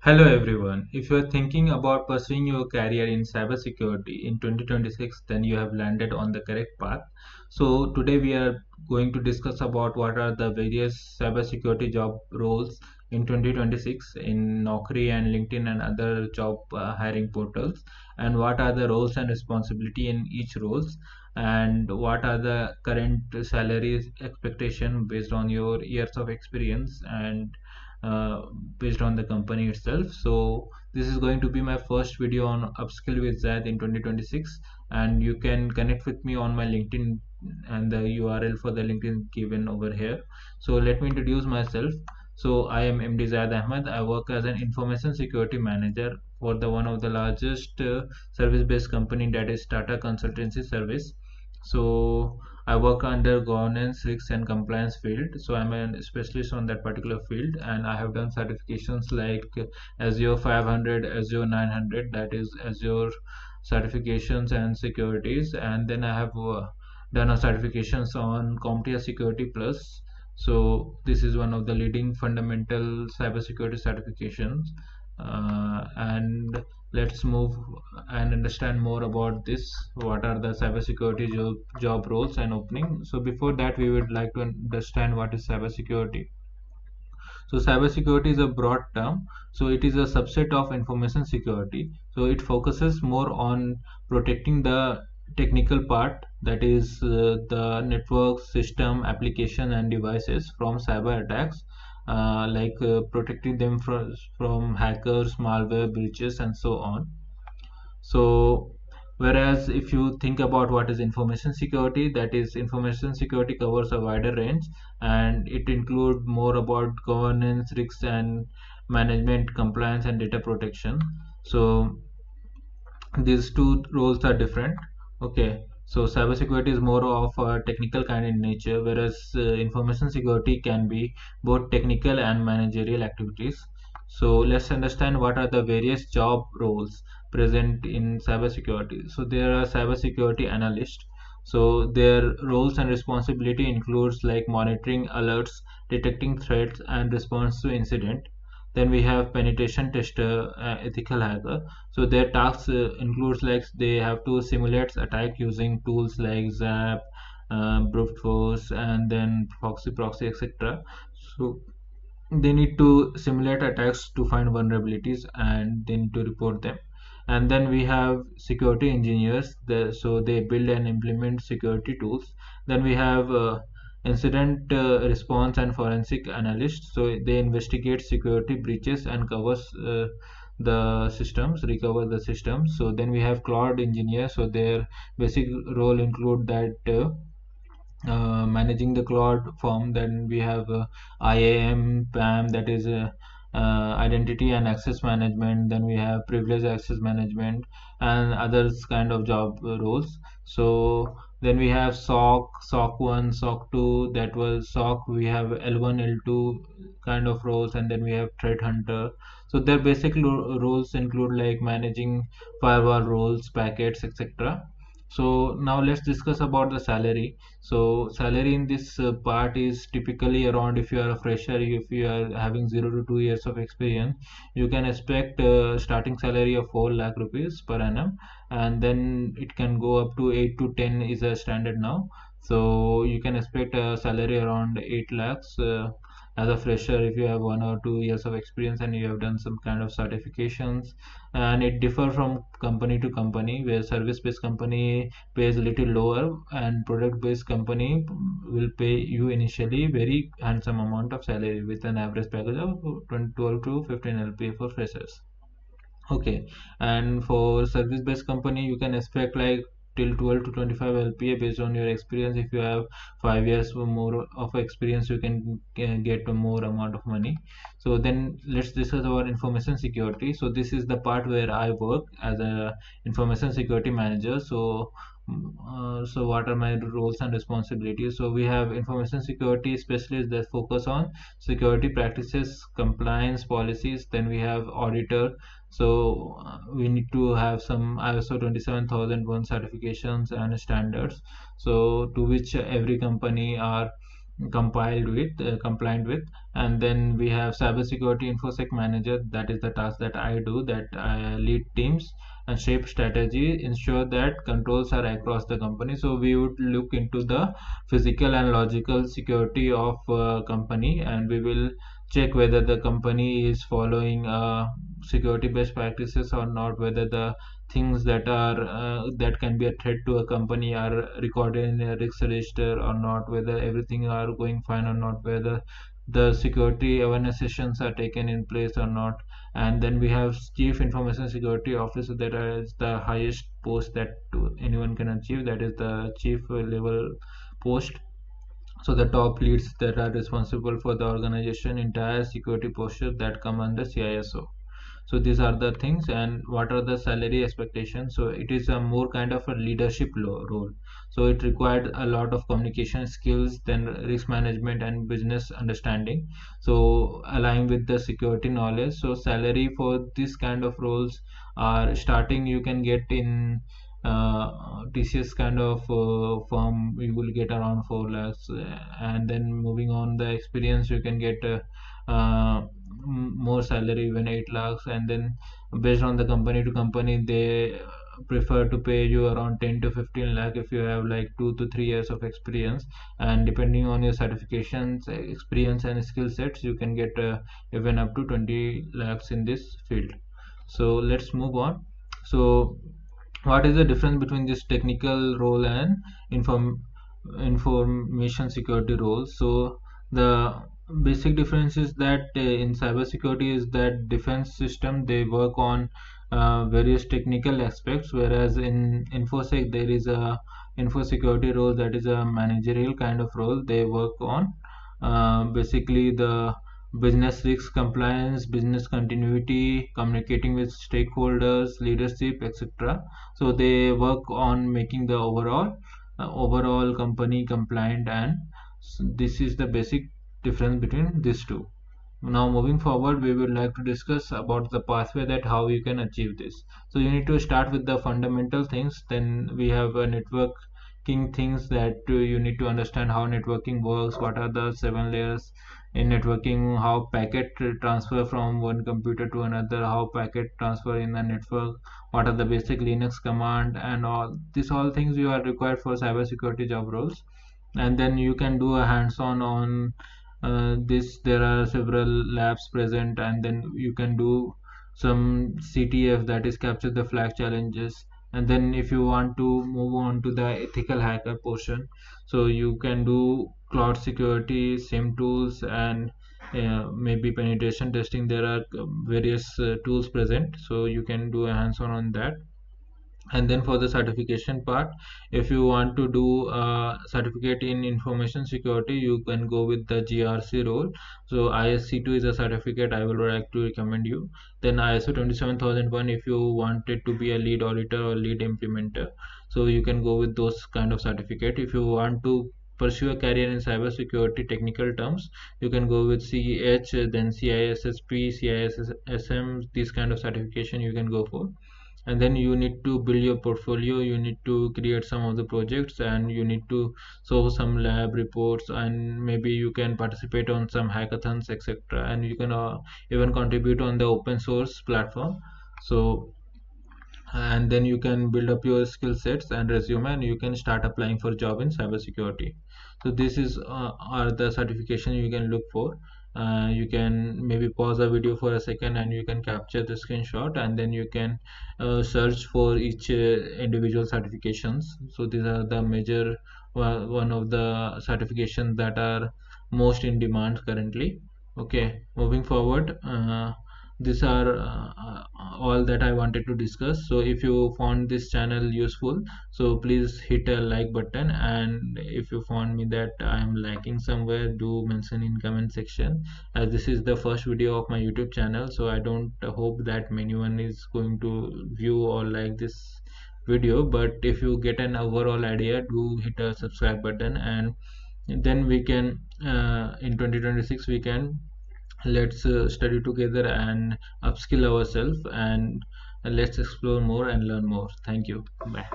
Hello everyone. If you are thinking about pursuing your career in cybersecurity in 2026, then you have landed on the correct path. So today we are going to discuss about what are the various cybersecurity job roles in 2026 in Naukri and LinkedIn and other job hiring portals, and what are the roles and responsibility in each roles, and what are the current salaries expectation based on your years of experience and uh, based on the company itself. So this is going to be my first video on upskill with Zaid in 2026, and you can connect with me on my LinkedIn, and the URL for the LinkedIn given over here. So let me introduce myself. So I am MD Zaid Ahmed. I work as an information security manager for the one of the largest service-based company, that is Tata Consultancy Service. So I work under governance, risks, and compliance field. So I'm a specialist on that particular field, and I have done certifications like Azure 500, Azure 900, that is Azure certifications and securities, and then I have done a certifications on CompTIA Security Plus. So this is one of the leading fundamental cybersecurity certifications, and let's move and understand more about this. What are the cybersecurity job roles and opening? So before that, we would like to understand what is cybersecurity. So cybersecurity is a broad term. So it is a subset of information security. So it focuses more on protecting the technical part, that is the network, system, application, and devices from cyber attacks, protecting them from hackers, malware, breaches, and so on. So, whereas if you think about what is information security, that is information security covers a wider range, and it includes more about governance, risks, and management, compliance, and data protection. So these two roles are different. Okay, so cybersecurity is more of a technical kind in nature, whereas information security can be both technical and managerial activities. So let's understand what are the various job roles present in cybersecurity. So there are cybersecurity analysts. So their roles and responsibility includes like monitoring alerts, detecting threats, and response to incident. Then we have penetration tester, ethical hacker. So their tasks includes like they have to simulate attack using tools like Zap, brute force, and then proxy, etc. So they need to simulate attacks to find vulnerabilities, and they need to report them. And then we have security engineers, so they build and implement security tools. Then we have incident response and forensic analysts, so they investigate security breaches and recover the systems. So then we have cloud engineers, so their basic role include that managing the cloud form. Then we have IAM, PAM, that is identity and access management. Then we have privilege access management and others kind of job roles. So then we have SOC 1, SOC 2, that was SOC. We have L1, L2 kind of roles, and then we have threat hunter. So their basic roles include like managing firewall roles, packets, etc. So now let's discuss about the salary. So salary in this part is typically around, if you are a fresher, if you are having 0 to 2 years of experience, you can expect starting salary of 4 lakh rupees per annum, and then it can go up to 8 to 10 is a standard now. So you can expect a salary around 8 lakhs as a fresher if you have 1 or 2 years of experience and you have done some kind of certifications. And it differ from company to company, where service based company pays a little lower, and product based company will pay you initially very handsome amount of salary with an average package of 12 to 15 LPA for freshers. Okay, and for service based company, you can expect like till 12 to 25 LPA based on your experience. If you have 5 years or more of experience, you can get a more amount of money. So then let's discuss about information security. So this is the part where I work as a information security manager. So what are my roles and responsibilities? So we have information security specialists that focus on security practices, compliance policies. Then we have auditor, so we need to have some ISO 27001 certifications and standards, so to which every company are compliant with. And then we have cybersecurity infosec manager. That is the task that I do, that I lead teams and shape strategy, ensure that controls are across the company. So we would look into the physical and logical security of company, and we will check whether the company is following security best practices or not, whether the things that can be a threat to a company are recorded in a risk register or not, whether everything are going fine or not, whether the security awareness sessions are taken in place or not. And then we have chief information security officer, that is the highest post that anyone can achieve, that is the chief level post. So the top leads that are responsible for the organization entire security posture that come under CISO. So these are the things. And what are the salary expectations? So it is a more kind of a leadership role. So it required a lot of communication skills, then risk management and business understanding, so align with the security knowledge. So salary for this kind of roles are starting, you can get in TCS kind of firm, you will get around 4 lakhs, and then moving on the experience, you can get more salary, even 8 lakhs. And then based on the company to company, they prefer to pay you around 10 to 15 lakh if you have like 2 to 3 years of experience. And depending on your certifications, experience and skill sets, you can get even up to 20 lakhs in this field. So let's move on. So what is the difference between this technical role and inform information security roles? So the basic difference is that in cybersecurity is that defense system, they work on various technical aspects, whereas in infosec there is a info security role, that is a managerial kind of role. They work on basically the business risk compliance, business continuity, communicating with stakeholders, leadership, etc. So they work on making the overall company compliant, and this is the basic difference between these two. Now moving forward, we would like to discuss about the pathway, that how you can achieve this. So you need to start with the fundamental things. Then we have a networking things, that you need to understand how networking works, what are the 7 layers in networking, how packet transfer from one computer to another, how packet transfer in the network, what are the basic Linux command, and all things you are required for cybersecurity job roles. And then you can do a hands-on on this. There are several labs present, and then you can do some CTF, that is capture the flag challenges. And then if you want to move on to the ethical hacker portion, so you can do cloud security, SIM tools, and maybe penetration testing. There are various tools present, so you can do a hands-on on that. And then for the certification part, if you want to do a certificate in information security, you can go with the GRC role. So ISC2 is a certificate I would like to recommend you. Then ISO 27001, if you wanted to be a lead auditor or lead implementer, so you can go with those kind of certificate. If you want to pursue a career in cybersecurity technical terms, you can go with CEH, then CISSP, CISSM, these kind of certification you can go for. And then you need to build your portfolio, you need to create some of the projects, and you need to show some lab reports, and maybe you can participate on some hackathons, etc. And you can even contribute on the open source platform. So and then you can build up your skill sets and resume, and you can start applying for job in cybersecurity. So this is are the certification you can look for. You can maybe pause the video for a second, and you can capture the screenshot, and then you can search for each individual certifications. So these are the major one of the certifications that are most in demand currently. Okay, moving forward, these are all that I wanted to discuss. So if you found this channel useful, so please hit a like button, and if you found me that I am lacking somewhere, do mention in comment section, as this is the first video of my YouTube channel. So I don't hope that anyone is going to view or like this video, but if you get an overall idea, do hit a subscribe button. And then we can in 2026 we can, let's study together and upskill ourselves, and let's explore more and learn more. Thank you. Bye.